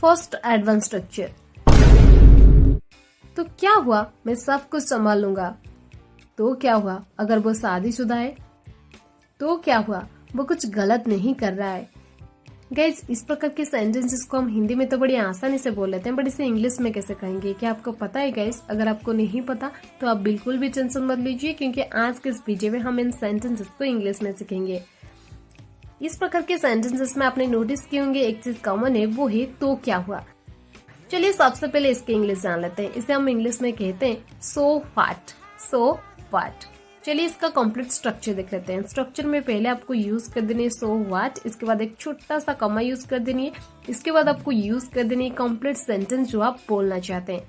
First advance structure. तो क्या हुआ, मैं सब कुछ संभाल लूंगा। तो क्या हुआ अगर वो शादीशुदा है? तो क्या हुआ वो कुछ गलत नहीं कर रहा है। गाइज, इस प्रकार के सेंटेंसेस को हम हिंदी में तो बड़ी आसानी से बोल लेते हैं, बट इसे इंग्लिश में कैसे कहेंगे क्या आपको पता है गाइज? अगर आपको नहीं पता तो आप बिल्कुल भी टेंशन मत लीजिए, क्योंकि आज के इस वीडियो में हम इन सेंटेंसेस को इंग्लिश में सीखेंगे। इस प्रकार के सेंटेंसेस में आपने नोटिस किए होंगे एक चीज कॉमन है, वो है तो क्या हुआ। चलिए सबसे पहले इसके इंग्लिश जान लेते हैं। इसे हम इंग्लिश में कहते हैं सो व्हाट। So what. चलिए इसका कंप्लीट स्ट्रक्चर देख लेते हैं। स्ट्रक्चर में पहले आपको यूज कर देनी है सो व्हाट, इसके बाद एक छोटा सा कॉमा यूज कर देनी है, इसके बाद आपको यूज कर देनी है कंप्लीट सेंटेंस जो आप बोलना चाहते हैं।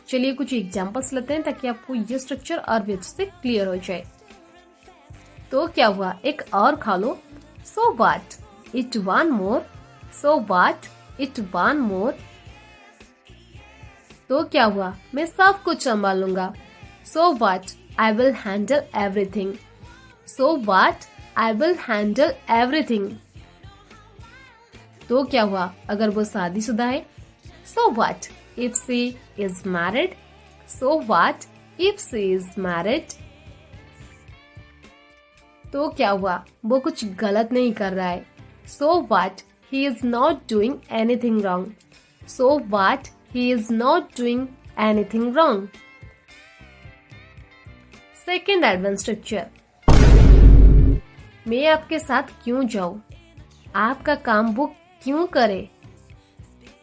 चलिए कुछ एग्जांपल्स लेते हैं ताकि आपको ये स्ट्रक्चर और भी अच्छे से क्लियर हो जाए। तो क्या हुआ, एक और खा लो। So what, eat one more. So what, eat one more. तो क्या हुआ, मैं सब कुछ संभाल लूंगा। So what, I will handle everything. So what? I will handle everything. तो क्या हुआ अगर वो शादीशुदा है? So what if she is married? So what if she is married? तो क्या हुआ वो कुछ गलत नहीं कर रहा है। So what he is not doing anything wrong. So what he is not doing anything wrong. Second advance structure. मैं आपके साथ क्यों जाऊं? आपका काम वो क्यों करे?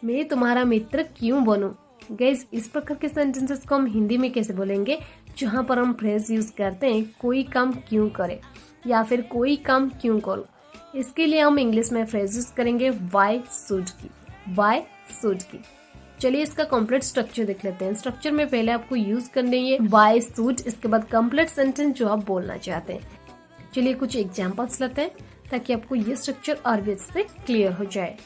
मैं तुम्हारा मित्र क्यों बनूं? गाइस, इस प्रकार के सेंटेंसेस को हम हिंदी में कैसे बोलेंगे जहां पर हम फ्रेज यूज करते हैं कोई काम क्यों करे या फिर कोई काम क्यों करो। इसके लिए हम इंग्लिश में फ्रेज यूज करेंगे वाई शुड की। वाई शुड की। चलिए इसका कंप्लीट स्ट्रक्चर देख लेते हैं। स्ट्रक्चर में पहले आपको यूज करनी है वाई शुड, इसके बाद कंप्लीट सेंटेंस जो आप बोलना चाहते हैं। चलिए कुछ एग्जांपल्स लेते हैं ताकि आपको ये स्ट्रक्चर और भी से क्लियर हो जाए।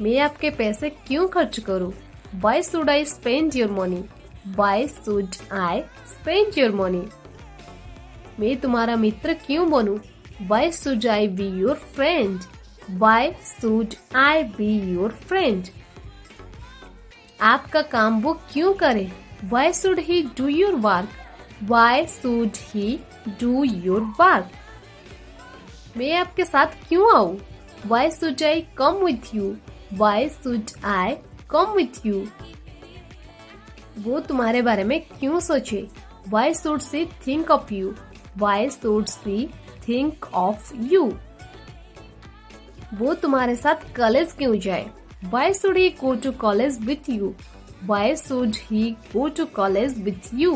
मैं आपके पैसे क्यों खर्च करूं? Why should I spend your money. Why should I spend your money. मैं तुम्हारा मित्र क्यों बनूं? Why should I be your friend. Why should I be your friend. आपका काम वो क्यों करे? Why should he do your work? Why should he do your work? मैं आपके साथ क्यों आऊं? Why should I come with you? Why should I come with you? वो तुम्हारे बारे में क्यों सोचे? Why should she think of you? Why should she think of you? वो तुम्हारे साथ कॉलेज क्यों जाए? Why should he go to college with you? Why should he go to college with you?